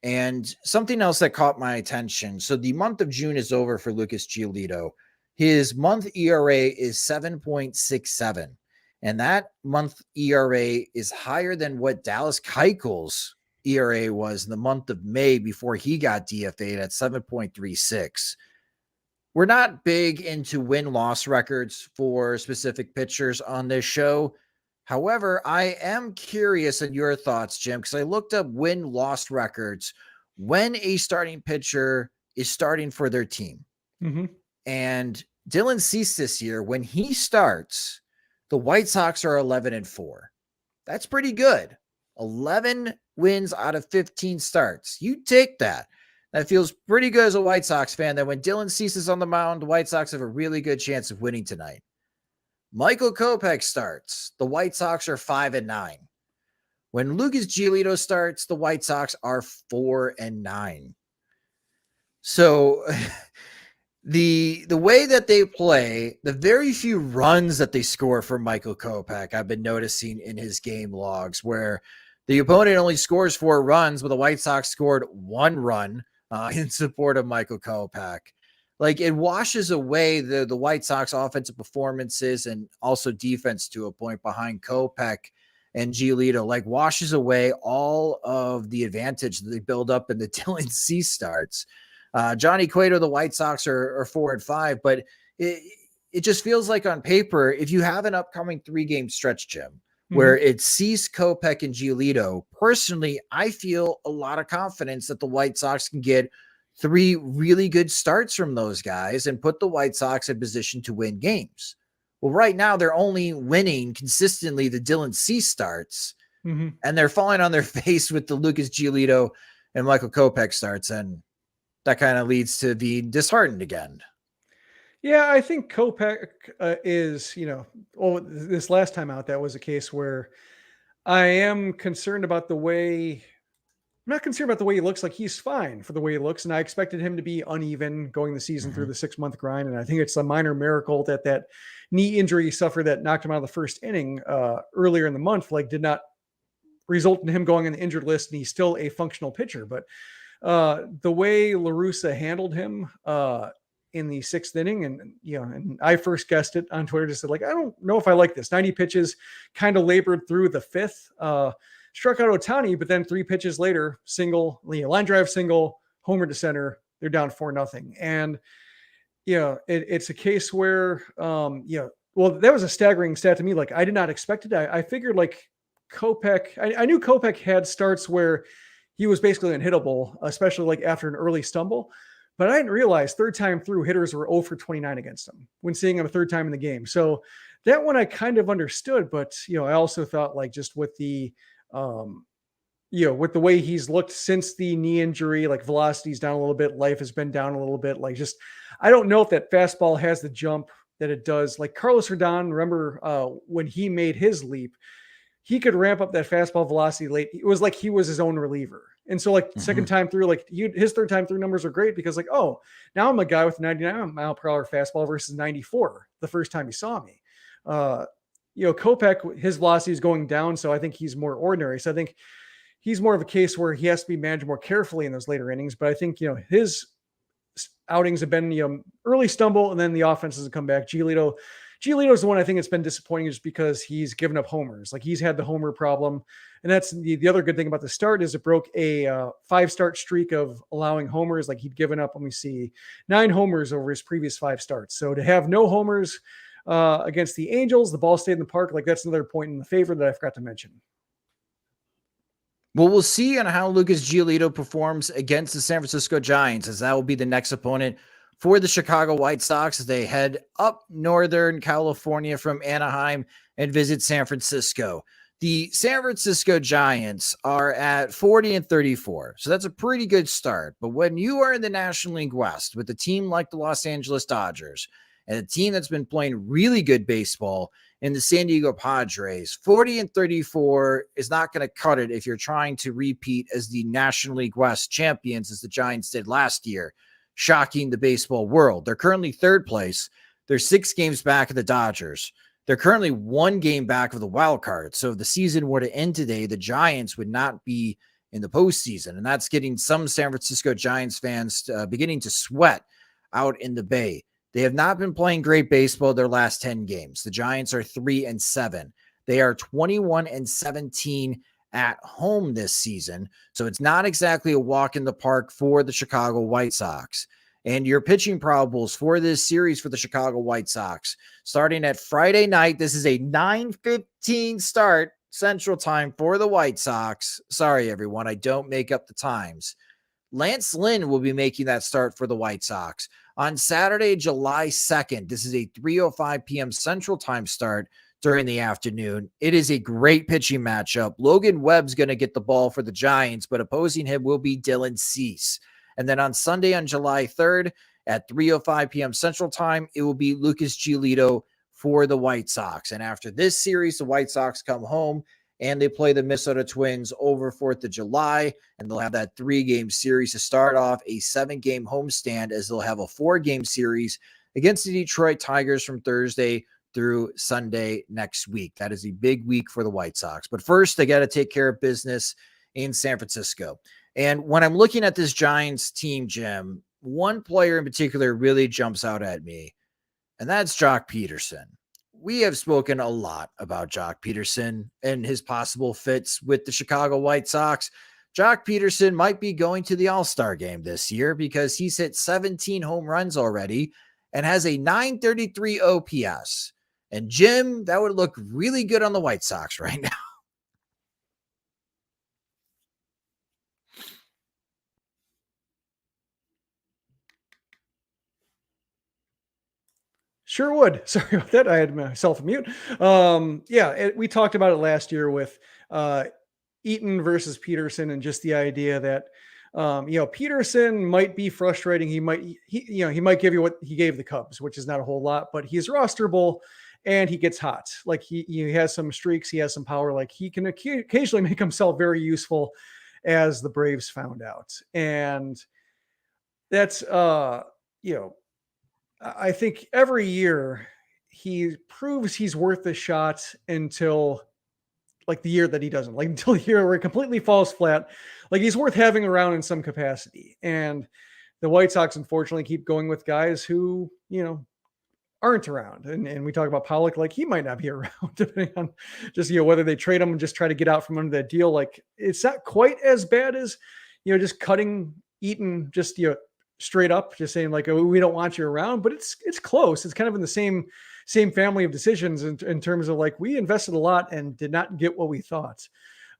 Speaker 1: And something else that caught my attention. So the month of June is over for Lucas Giolito. His month ERA is 7.67. And that month ERA is higher than what Dallas Keuchel's ERA was in the month of May before he got DFA'd at 7.36. We're not big into win-loss records for specific pitchers on this show, However, I am curious in your thoughts, Jim, because I looked up win-loss records when a starting pitcher is starting for their team.
Speaker 2: Mm-hmm.
Speaker 1: And Dylan Cease this year, when he starts, the White Sox are 11-4. That's pretty good. 11 wins out of 15 starts. You take that. That feels pretty good as a White Sox fan that when Dylan Cease is on the mound, the White Sox have a really good chance of winning tonight. Michael Kopech starts. The White Sox are 5-9. When Lucas Giolito starts, the White Sox are 4-9. So the way that they play, the very few runs that they score for Michael Kopech, I've been noticing in his game logs where the opponent only scores 4 runs, but the White Sox scored 1 run in support of Michael Kopech. Like, it washes away the White Sox offensive performances and also defense to a point behind Kopech and Giolito, like washes away all of the advantage that they build up in the Dylan Cease starts. Johnny Cueto, the White Sox are 4-5, but it just feels like on paper, if you have an upcoming 3-game stretch, Jim, where it's Cease, Kopech, and Giolito, personally, I feel a lot of confidence that the White Sox can get 3 really good starts from those guys and put the White Sox in position to win games. Well, right now they're only winning consistently the Dylan Cease starts, and they're falling on their face with the Lucas Giolito and Michael Kopech starts, and that kind of leads to being disheartened again.
Speaker 2: Yeah, I think Kopech is, this last time out, that was a case where I am concerned about the way. I'm not concerned about the way he looks. Like, he's fine for the way he looks, and I expected him to be uneven going the season through the 6-month grind. And I think it's a minor miracle that knee injury he suffered that knocked him out of the first inning earlier in the month, like, did not result in him going on the injured list, and he's still a functional pitcher. But the way La Russa handled him in the 6th inning, and I first guessed it on Twitter, just said, like, I don't know if I like this. 90 pitches, kind of labored through the 5th. Struck out Ohtani, but then 3 pitches later, single, line drive single, homer to center. They're down 4-0. And, it's a case where, well, that was a staggering stat to me. Like, I did not expect it. I figured, like, Kopech, I knew Kopech had starts where he was basically unhittable, especially like after an early stumble. But I didn't realize 3rd time through hitters were 0-for-29 against him when seeing him a 3rd time in the game. So that one I kind of understood, but, I also thought, like, just with the, with the way he's looked since the knee injury, like, velocity's down a little bit, life has been down a little bit. Like, just, I don't know if that fastball has the jump that it does. Like Carlos Rodon, remember when he made his leap, he could ramp up that fastball velocity late. It was like he was his own reliever. And so, like, second time through, like, his 3rd time through numbers are great because, like, oh, now I'm a guy with 99 mile per hour fastball versus 94 the first time he saw me. Kopech, his velocity is going down, so I think he's more ordinary. So I think he's more of a case where he has to be managed more carefully in those later innings. But I think, his outings have been, early stumble, and then the offense doesn't come back. Giolito is the one I think it's been disappointing just because he's given up homers. Like, he's had the homer problem. And that's the other good thing about the start is it broke a 5-start streak of allowing homers. Like, he'd given up, let me see, 9 homers over his previous 5 starts. So to have no homers against the Angels, the ball stayed in the park. Like, that's another point in the favor that I forgot to mention.
Speaker 1: Well, we'll see on how Lucas Giolito performs against the San Francisco Giants, as that will be the next opponent for the Chicago White Sox as they head up Northern California from Anaheim and visit San Francisco. The San Francisco Giants are at 40-34, so that's a pretty good start. But when you are in the National League West with a team like the Los Angeles Dodgers and a team that's been playing really good baseball in the San Diego Padres, 40-34 is not going to cut it if you're trying to repeat as the National League West champions, as the Giants did last year, shocking the baseball world. They're currently 3rd place. They're 6 games back of the Dodgers. They're currently 1 game back of the wild card. So if the season were to end today, the Giants would not be in the postseason. And that's getting some San Francisco Giants fans beginning to sweat out in the Bay. They have not been playing great baseball their last 10 games. The Giants are 3-7. They are 21-17 at home this season. So it's not exactly a walk in the park for the Chicago White Sox. And your pitching probables for this series for the Chicago White Sox, starting at Friday night. This is a 9:15 start Central Time for the White Sox. Sorry, everyone, I don't make up the times. Lance Lynn will be making that start for the White Sox. On Saturday, July 2nd, this is a 3:05 p.m. Central Time start during the afternoon. It is a great pitching matchup. Logan Webb's going to get the ball for the Giants, but opposing him will be Dylan Cease. And then on Sunday, on July 3rd at 3:05 p.m. Central Time, it will be Lucas Giolito for the White Sox. And after this series, the White Sox come home and they play the Minnesota Twins over 4th of July, and they'll have that 3-game series to start off a 7-game homestand, as they'll have a 4-game series against the Detroit Tigers from Thursday through Sunday next week. That is a big week for the White Sox. But first, they got to take care of business in San Francisco. And when I'm looking at this Giants team, Jim, one player in particular really jumps out at me, and that's Jock Peterson. We have spoken a lot about Jock Peterson and his possible fits with the Chicago White Sox. Jock Peterson might be going to the All-Star game this year because he's hit 17 home runs already and has a 933 OPS. And Jim, that would look really good on the White Sox right now.
Speaker 2: Sure would. Sorry about that. I had myself mute. We talked about it last year with Eaton versus Peterson, and just the idea that Peterson might be frustrating. He might give you what he gave the Cubs, which is not a whole lot, but he's rosterable and he gets hot. Like he has some streaks, he has some power. Like he can occasionally make himself very useful, as the Braves found out. And that's I think every year he proves he's worth the shot until like the year that he doesn't, like until the year where he completely falls flat. Like he's worth having around in some capacity. And the White Sox, unfortunately, keep going with guys who, aren't around. And we talk about Pollock, like he might not be around, depending on just, whether they trade him and just try to get out from under that deal. Like it's not quite as bad as, just cutting Eaton, just, straight up, just saying like, oh, we don't want you around, but it's close. It's kind of in the same family of decisions in terms of like, we invested a lot and did not get what we thought.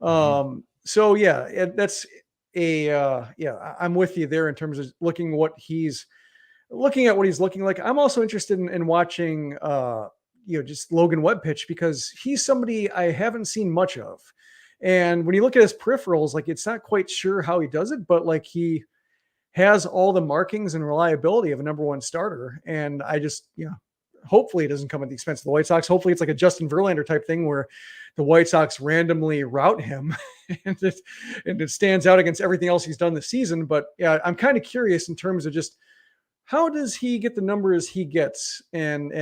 Speaker 2: So yeah, that's I'm with you there in terms of looking at what he's looking like. I'm also interested in watching, just Logan Webb pitch, because he's somebody I haven't seen much of. And when you look at his peripherals, like it's not quite sure how he does it, but like he has all the markings and reliability of a number one starter. And I just, hopefully it doesn't come at the expense of the White Sox. Hopefully it's like a Justin Verlander type thing where the White Sox randomly route him and it stands out against everything else he's done this season. But yeah, I'm kind of curious in terms of just how does he get the numbers he gets and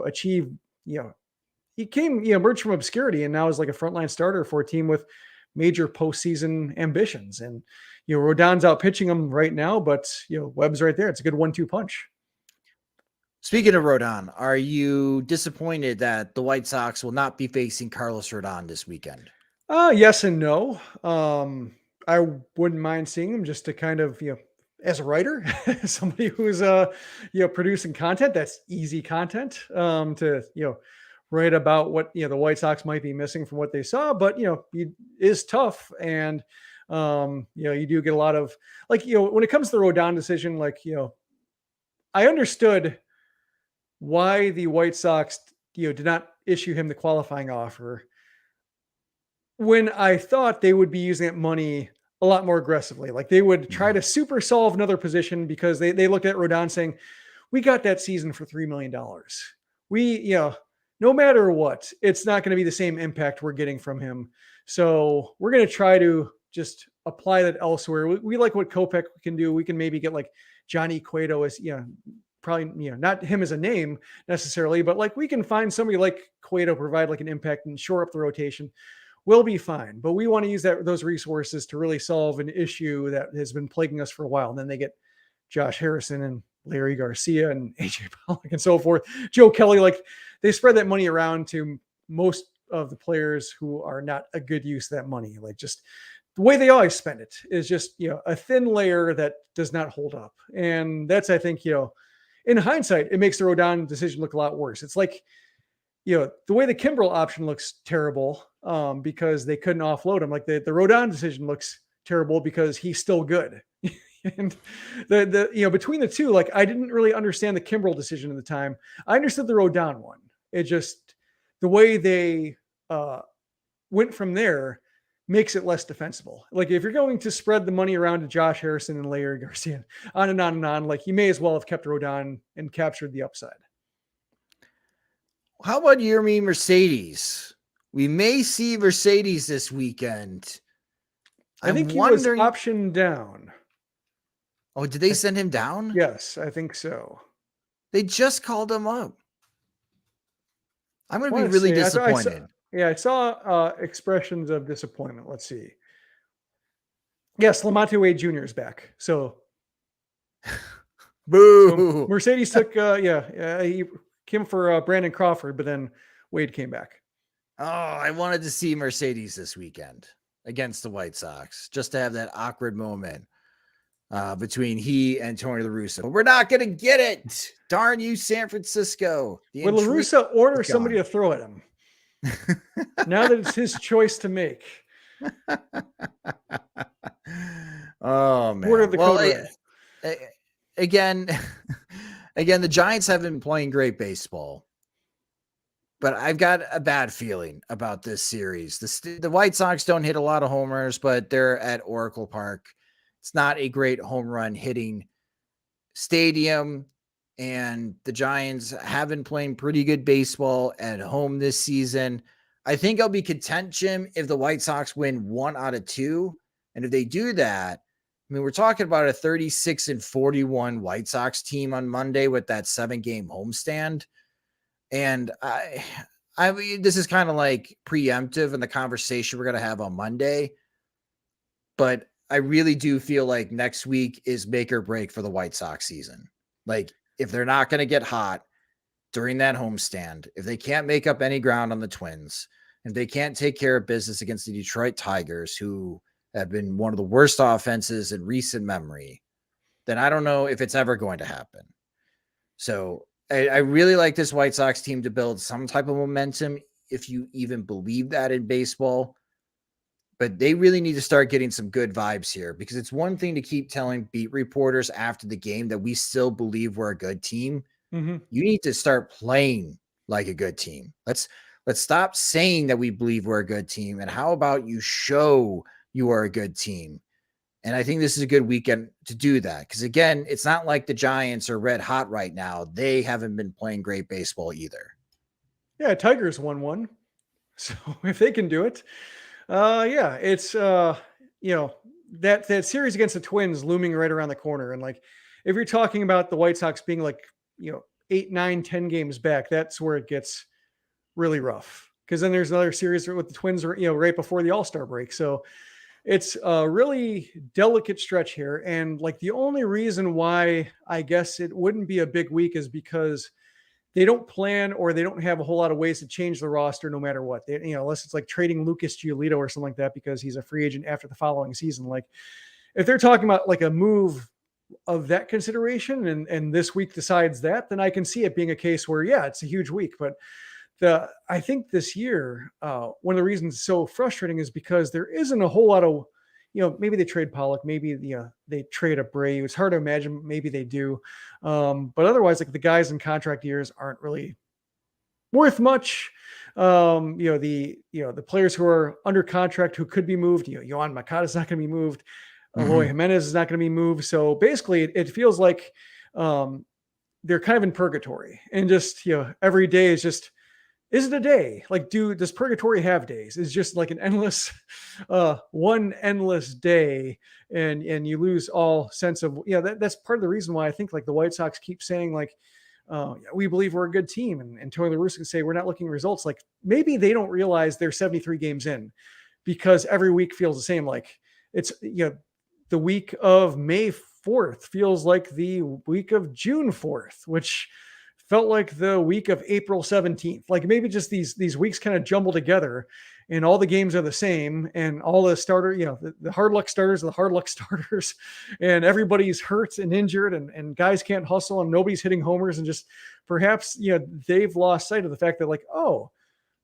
Speaker 2: achieve, he emerged from obscurity and now is like a frontline starter for a team with major postseason ambitions. And, Rodon's out pitching him right now, but, Webb's right there. It's a good 1-2 punch.
Speaker 1: Speaking of Rodon, are you disappointed that the White Sox will not be facing Carlos Rodon this weekend?
Speaker 2: Yes and no. I wouldn't mind seeing him just to kind of, as a writer, somebody who's, producing content, that's easy content, to, write about what, the White Sox might be missing from what they saw, but, it is tough. And, you do get a lot of like, when it comes to the Rodon decision, like, I understood why the White Sox, did not issue him the qualifying offer when I thought they would be using that money a lot more aggressively. Like they would try to super solve another position because they looked at Rodon saying, we got that season for $3 million. We, no matter what, it's not going to be the same impact we're getting from him. So we're going to try to just apply that elsewhere. We like what Kopech can do. We can maybe get like Johnny Cueto as, probably, not him as a name necessarily, but like we can find somebody like Cueto, provide like an impact and shore up the rotation. We'll be fine. But we want to use those resources to really solve an issue that has been plaguing us for a while. And then they get Josh Harrison and Leury Garcia and AJ Pollock and so forth. Joe Kelly, like they spread that money around to most of the players who are not a good use of that money. Like just the way they always spend it is just, a thin layer that does not hold up. And that's, I think, in hindsight, it makes the Rodon decision look a lot worse. It's like, the way the Kimbrel option looks terrible because they couldn't offload him. Like the Rodon decision looks terrible because he's still good. And between the two, like I didn't really understand the Kimbrel decision at the time. I understood the Rodon one. It just, the way they went from there makes it less defensible. Like if you're going to spread the money around to Josh Harrison and Leury Garcia, on and on and on, like you may as well have kept Rodon and captured the upside.
Speaker 1: How about Yermi Mercedes? We may see Mercedes this weekend.
Speaker 2: I think he was optioned down.
Speaker 1: Oh, did they send him down?
Speaker 2: Yes, I think so.
Speaker 1: They just called him up. I'm going to be really disappointed.
Speaker 2: I saw expressions of disappointment. Let's see. Yes, Lamonte Wade Jr. is back. So,
Speaker 1: boo.
Speaker 2: So Mercedes took, he came for Brandon Crawford, but then Wade came back.
Speaker 1: Oh, I wanted to see Mercedes this weekend against the White Sox, just to have that awkward moment between he and Tony La Russa. But we're not going to get it. Darn you, San Francisco.
Speaker 2: Would La Russa order somebody to throw at him? Now that it's his choice to make.
Speaker 1: Oh, man.
Speaker 2: Order the code
Speaker 1: again, the Giants haven't been playing great baseball. But I've got a bad feeling about this series. The White Sox don't hit a lot of homers, but they're at Oracle Park. It's not a great home run hitting stadium. And the Giants have been playing pretty good baseball at home this season. I think I'll be content, Jim, if the White Sox win 1 out of 2. And if they do that, I mean, we're talking about a 36-41 White Sox team on Monday with that 7-game homestand. And I mean, this is kind of like preemptive in the conversation we're going to have on Monday. But I really do feel like next week is make or break for the White Sox season. Like, if they're not going to get hot during that homestand, if they can't make up any ground on the Twins, if they can't take care of business against the Detroit Tigers, who have been one of the worst offenses in recent memory, then I don't know if it's ever going to happen. So I really like this White Sox team to build some type of momentum, if you even believe that in baseball. But they really need to start getting some good vibes here, because it's one thing to keep telling beat reporters after the game that we still believe we're a good team.
Speaker 2: Mm-hmm.
Speaker 1: You need to start playing like a good team. Let's stop saying that we believe we're a good team. And how about you show you are a good team? And I think this is a good weekend to do that. Because again, it's not like the Giants are red hot right now. They haven't been playing great baseball either.
Speaker 2: Yeah, Tigers won 1. So if they can do it, it's that series against the Twins looming right around the corner. And like, if you're talking about the White Sox being like, 8, 9, 10 games back, that's where it gets really rough. Because then there's another series with the Twins, right before the All-Star break. So it's a really delicate stretch here. And like the only reason why I guess it wouldn't be a big week is because they don't plan, or they don't have a whole lot of ways to change the roster no matter what. They, unless it's like trading Lucas Giolito or something like that because he's a free agent after the following season. Like if they're talking about like a move of that consideration and this week decides that, then I can see it being a case where, it's a huge week. But I think this year, one of the reasons it's so frustrating is because there isn't a whole lot of, maybe they trade Pollock, maybe they trade a Bray. It's hard to imagine. Maybe they do. But otherwise, like the guys in contract years aren't really worth much. The players who are under contract who could be moved, Yohan Makata is not going to be moved. Eloy Jimenez is not going to be moved. So basically it feels like they're kind of in purgatory, and just, every day is just, is it a day? Like, does purgatory have days? It's just like an endless, one endless day, and you lose all sense of, that's part of the reason why I think like the White Sox keep saying like, we believe we're a good team. And Tony La Russa can say, we're not looking at results. Like maybe they don't realize they're 73 games in, because every week feels the same. Like it's, the week of May 4th feels like the week of June 4th, which felt like the week of April 17th. Like maybe just these weeks kind of jumble together, and all the games are the same, and all the starter, the hard luck starters are the hard luck starters, and everybody's hurt and injured, and guys can't hustle, and nobody's hitting homers, and just perhaps, they've lost sight of the fact that, like, oh,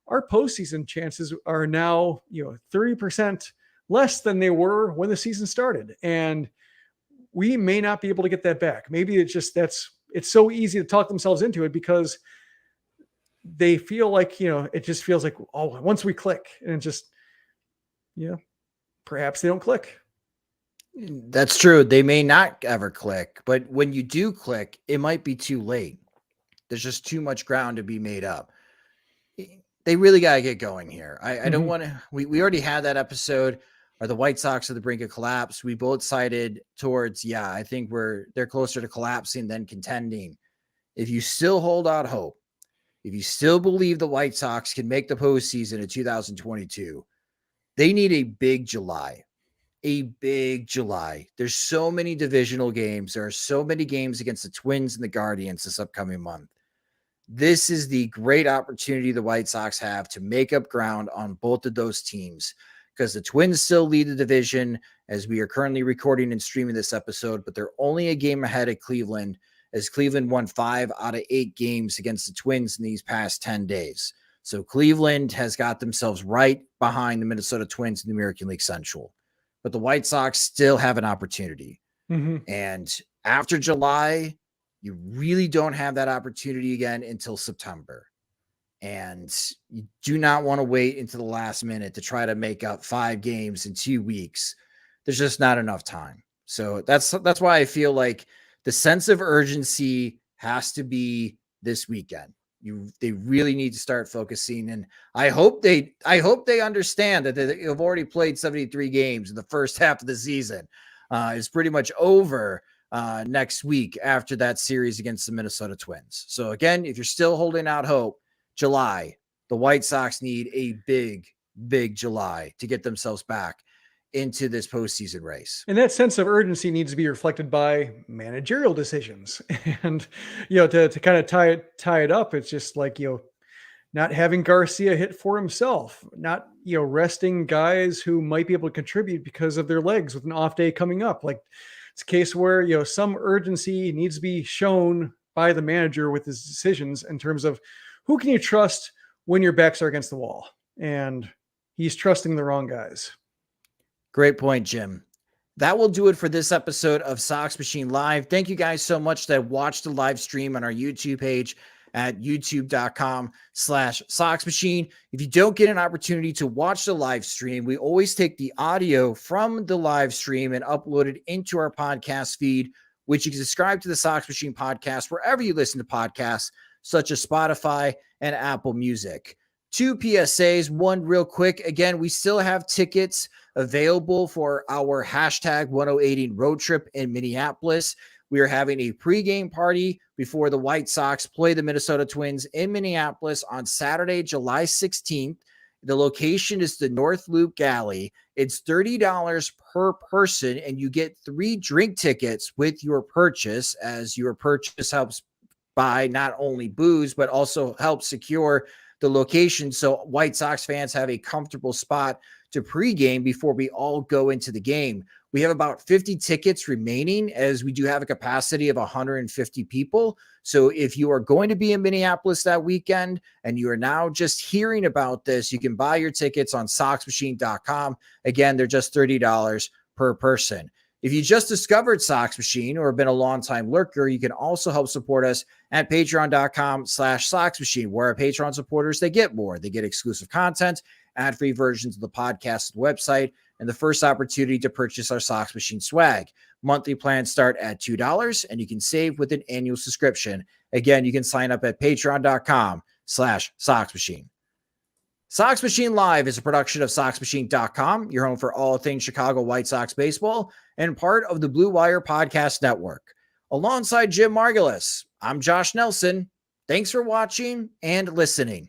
Speaker 2: our postseason chances are now, 30% less than they were when the season started. And we may not be able to get that back. Maybe it's so easy to talk themselves into it because they feel like, it just feels like, oh, once we click, and just, perhaps they don't click.
Speaker 1: That's true. They may not ever click, but when you do click, it might be too late. There's just too much ground to be made up. They really got to get going here. I don't want to, we already had that episode. Are the White Sox at the brink of collapse? We both cited towards, I think they're closer to collapsing than contending. If you still hold out hope, if you still believe the White Sox can make the postseason in 2022, they need a big July. A big July. There's so many divisional games. There are so many games against the Twins and the Guardians this upcoming month. This is the great opportunity the White Sox have to make up ground on both of those teams, because the Twins still lead the division as we are currently recording and streaming this episode, but they're only a game ahead of Cleveland, as Cleveland won 5 out of 8 games against the Twins in these past 10 days. So Cleveland has got themselves right behind the Minnesota Twins in the American League Central. But the White Sox still have an opportunity. And after July, you really don't have that opportunity again until September. And you do not want to wait until the last minute to try to make up 5 games in 2 weeks. There's just not enough time. So that's why I feel like the sense of urgency has to be this weekend. They really need to start focusing, and I hope they understand that they have already played 73 games in the first half of the season. It's pretty much over next week after that series against the Minnesota Twins. So again, if you're still holding out hope, July, the White Sox need a big July to get themselves back into this postseason race.
Speaker 2: And that sense of urgency needs to be reflected by managerial decisions. And, to kind of tie it up, it's just like, not having Garcia hit for himself, not, resting guys who might be able to contribute because of their legs with an off day coming up. Like, it's a case where, some urgency needs to be shown by the manager with his decisions in terms of who can you trust when your backs are against the wall. And he's trusting the wrong guys.
Speaker 1: Great point, Jim. That will do it for this episode of Sox Machine Live. Thank you guys so much that watched the live stream on our YouTube page at youtube.com/Sox Machine. If you don't get an opportunity to watch the live stream, we always take the audio from the live stream and upload it into our podcast feed, which you can subscribe to the Sox Machine podcast wherever you listen to podcasts, such as Spotify and Apple Music. 2 PSAs, one real quick. Again, we still have tickets available for our hashtag 1080 road trip in Minneapolis. We are having a pregame party before the White Sox play the Minnesota Twins in Minneapolis on Saturday, July 16th. The location is the North Loop Galley. It's $30 per person, and you get 3 drink tickets with your purchase, as your purchase helps buy not only booze, but also helps secure the location so White Sox fans have a comfortable spot to pregame before we all go into the game. We have about 50 tickets remaining, as we do have a capacity of 150 people. So if you are going to be in Minneapolis that weekend and you are now just hearing about this, you can buy your tickets on soxmachine.com. Again, they're just $30 per person. If you just discovered Sox Machine or have been a longtime lurker, you can also help support us at patreon.com/Sox Machine, where our Patreon supporters, they get more. They get exclusive content, ad-free versions of the podcast and website, and the first opportunity to purchase our Sox Machine swag. Monthly plans start at $2, and you can save with an annual subscription. Again, you can sign up at patreon.com/Sox Machine. Sox Machine Live is a production of SoxMachine.com, your home for all things Chicago White Sox baseball, and part of the Blue Wire Podcast Network. Alongside Jim Margulis, I'm Josh Nelson. Thanks for watching and listening.